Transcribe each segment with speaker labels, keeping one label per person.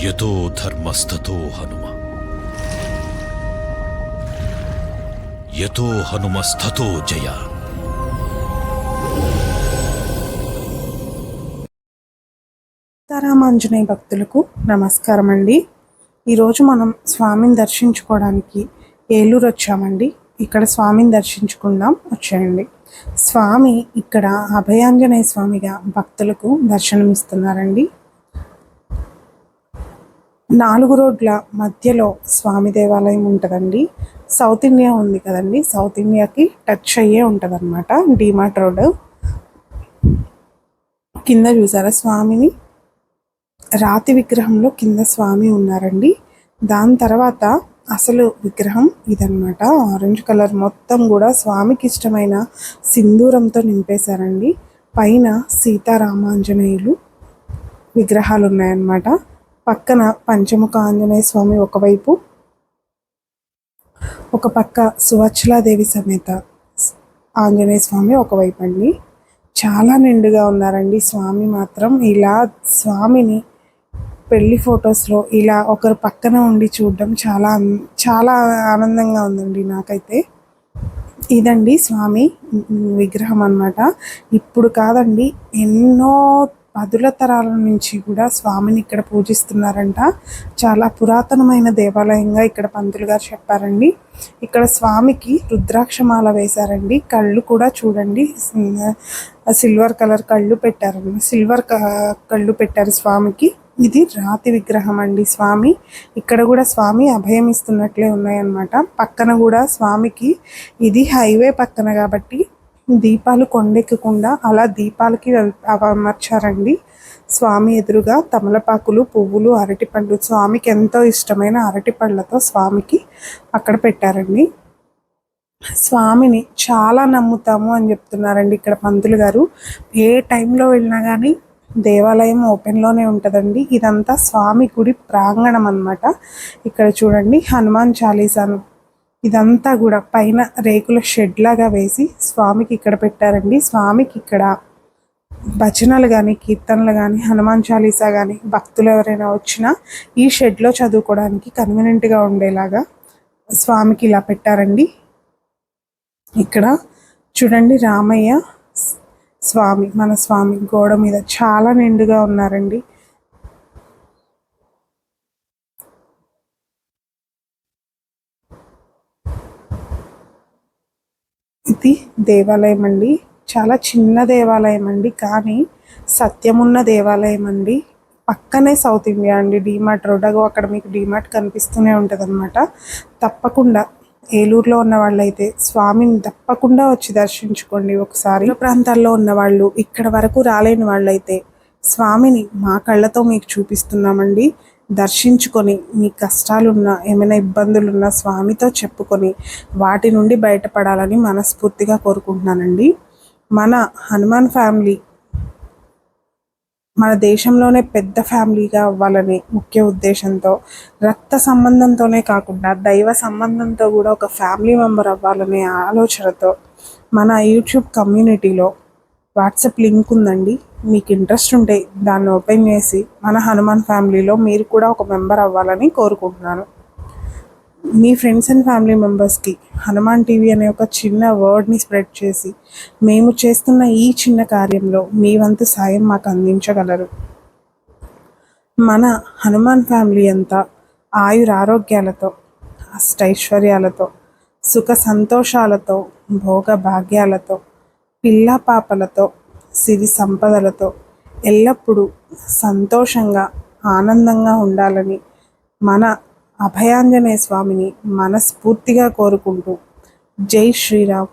Speaker 1: యతో ధర్మస్తతో హనుమ, యతో హనుమస్తతో జయ.
Speaker 2: సీతారామాంజనేయ భక్తులకు నమస్కారం అండి. ఈరోజు మనం స్వామిని దర్శించుకోవడానికి ఏలూరు వచ్చామండి. ఇక్కడ స్వామిని దర్శించుకుందాం, వచ్చేయండి. స్వామి ఇక్కడ అభయాంజనేయ స్వామిగా భక్తులకు దర్శనమిస్తున్నారండి. 4 రోడ్ల మధ్యలో స్వామి దేవాలయం ఉంటుందండి. సౌత్ ఇండియా ఉంది కదండి, సౌత్ ఇండియాకి టచ్ అయ్యే ఉంటుంది అనమాట. డిమార్ట్ రోడ్ కింద చూసారా స్వామిని, రాతి విగ్రహంలో కింద స్వామి ఉన్నారండి. దాని తర్వాత అసలు విగ్రహం ఇదన్నమాట. ఆరెంజ్ కలర్ మొత్తం కూడా స్వామికి ఇష్టమైన సింధూరంతో నింపేశారండి. పైన సీతారామాంజనేయులు విగ్రహాలు ఉన్నాయన్నమాట. పక్కన పంచముఖ ఆంజనేయ స్వామి ఒకవైపు, ఒక పక్క సువచ్చలాదేవి సమేత ఆంజనేయ స్వామి ఒకవైపు అండి. చాలా నిండుగా ఉన్నారండి స్వామి మాత్రం. ఇలా స్వామిని పెళ్లి ఫొటోస్లో ఇలా ఒకరు పక్కన ఉండి చూడడం చాలా చాలా ఆనందంగా ఉందండి నాకైతే. ఇదండి స్వామి విగ్రహం అన్నమాట. ఇప్పుడు కాదండి, ఎన్నో పదుల తరాల నుంచి కూడా స్వామిని ఇక్కడ పూజిస్తున్నారంట. చాలా పురాతనమైన దేవాలయంగా ఇక్కడ పంతులు గారు చెప్పారండి. ఇక్కడ స్వామికి రుద్రాక్షమాల వేశారండి. కళ్ళు కూడా చూడండి, సిల్వర్ కలర్ కళ్ళు పెట్టారండి. సిల్వర్ కళ్ళు పెట్టారు స్వామికి. ఇది రాతి విగ్రహం అండి స్వామి. ఇక్కడ కూడా స్వామి అభయం ఇస్తున్నట్లే ఉన్నాయన్నమాట. పక్కన కూడా స్వామికి, ఇది హైవే పక్కన కాబట్టి దీపాలు కొండెక్కకుండా అలా దీపాలకి అమర్చారండి. స్వామి ఎదురుగా తమలపాకులు, పువ్వులు, అరటిపండ్లు, స్వామికి ఎంతో ఇష్టమైన అరటిపళ్ళతో స్వామికి అక్కడ పెట్టారండి. స్వామిని చాలా నమ్ముతాము అని చెప్తున్నారండి ఇక్కడ పంతులు గారు. ఏ టైంలో వెళ్ళినా కానీ దేవాలయం ఓపెన్లోనే ఉంటుందండి. ఇదంతా స్వామి గుడి ప్రాంగణం అన్నమాట. ఇక్కడ చూడండి హనుమాన్ చాలీసాను ఇదంతా కూడా పైన రేకుల షెడ్ లాగా వేసి స్వామికి ఇక్కడ పెట్టారండి. స్వామికి ఇక్కడ భజనలు కానీ, కీర్తనలు కానీ, హనుమాన్ చాలీసా కానీ భక్తులు ఎవరైనా వచ్చినా ఈ షెడ్లో చదువుకోవడానికి కన్వీనియంట్గా ఉండేలాగా స్వామికి ఇలా పెట్టారండి. ఇక్కడ చూడండి రామయ్య స్వామి, మన స్వామి గోడ మీద చాలా నిండుగా ఉన్నారండి. ఇది దేవాలయం అండి. చాలా చిన్న దేవాలయం అండి, కానీ సత్యమున్న దేవాలయం అండి. పక్కనే సౌత్ ఇండియా అండి, డిమార్ట్ రోడ్. అక్కడ మీకు డిమార్ట్ కనిపిస్తూనే ఉంటుంది అనమాట. తప్పకుండా ఏలూరులో ఉన్న వాళ్ళైతే స్వామిని తప్పకుండా వచ్చి దర్శించుకోండి ఒకసారి. ప్రాంతాల్లో ఉన్న వాళ్ళు, ఇక్కడ వరకు రాలేని వాళ్ళైతే స్వామిని మా కళ్ళతో మీకు చూపిస్తున్నామండి. దర్శించుకొని మీ కష్టాలున్నా, ఏమైనా ఇబ్బందులున్నా స్వామితో చెప్పుకొని వాటి నుండి బయటపడాలని మనస్ఫూర్తిగా కోరుకుంటున్నానండి. మన హనుమాన్ ఫ్యామిలీ మన దేశంలోనే పెద్ద ఫ్యామిలీగా అవ్వాలనే ముఖ్య ఉద్దేశంతో, రక్త సంబంధంతోనే కాకుండా దైవ సంబంధంతో కూడా ఒక ఫ్యామిలీ మెంబర్ అవ్వాలనే ఆలోచనతో మన యూట్యూబ్ కమ్యూనిటీలో వాట్సాప్ లింక్ ఉందండి. మీకు ఇంట్రెస్ట్ ఉంటే దాన్ని ఓపెన్ చేసి మన హనుమాన్ ఫ్యామిలీలో మీరు కూడా ఒక మెంబర్ అవ్వాలని కోరుకుంటున్నాను. మీ ఫ్రెండ్స్ అండ్ ఫ్యామిలీ మెంబర్స్కి హనుమాన్ టీవీ అనే ఒక చిన్న వర్డ్ని స్ప్రెడ్ చేసి మేము చేస్తున్న ఈ చిన్న కార్యంలో మీ వంతు సాయం మాకు అందించగలరు. మన హనుమాన్ ఫ్యామిలీ అంతా ఆయురారోగ్యాలతో, అష్టైశ్వర్యాలతో, సుఖ సంతోషాలతో, భోగ భాగ్యాలతో, పిల్ల పాపలతో, సిరి సంపదలతో ఎల్లప్పుడూ సంతోషంగా ఆనందంగా ఉండాలని మన అభయాంజనేయ స్వామిని మనస్ఫూర్తిగా కోరుకుంటూ, జై శ్రీరామ్,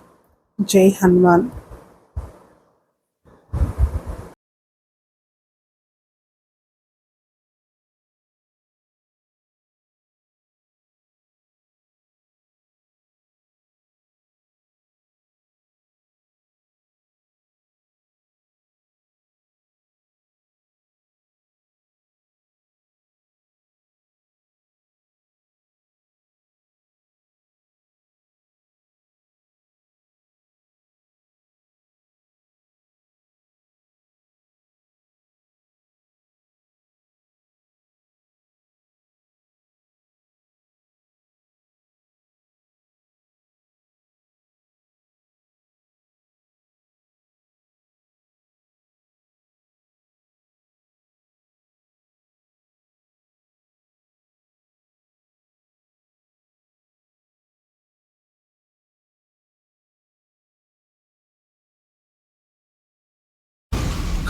Speaker 2: జై హనుమాన్.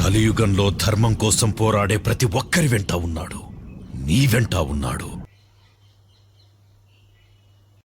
Speaker 1: కలియుగంలో ధర్మం కోసం పోరాడే ప్రతి ఒక్కరి వెంట ఉన్నాడు. నీ వెంట ఉన్నాడు.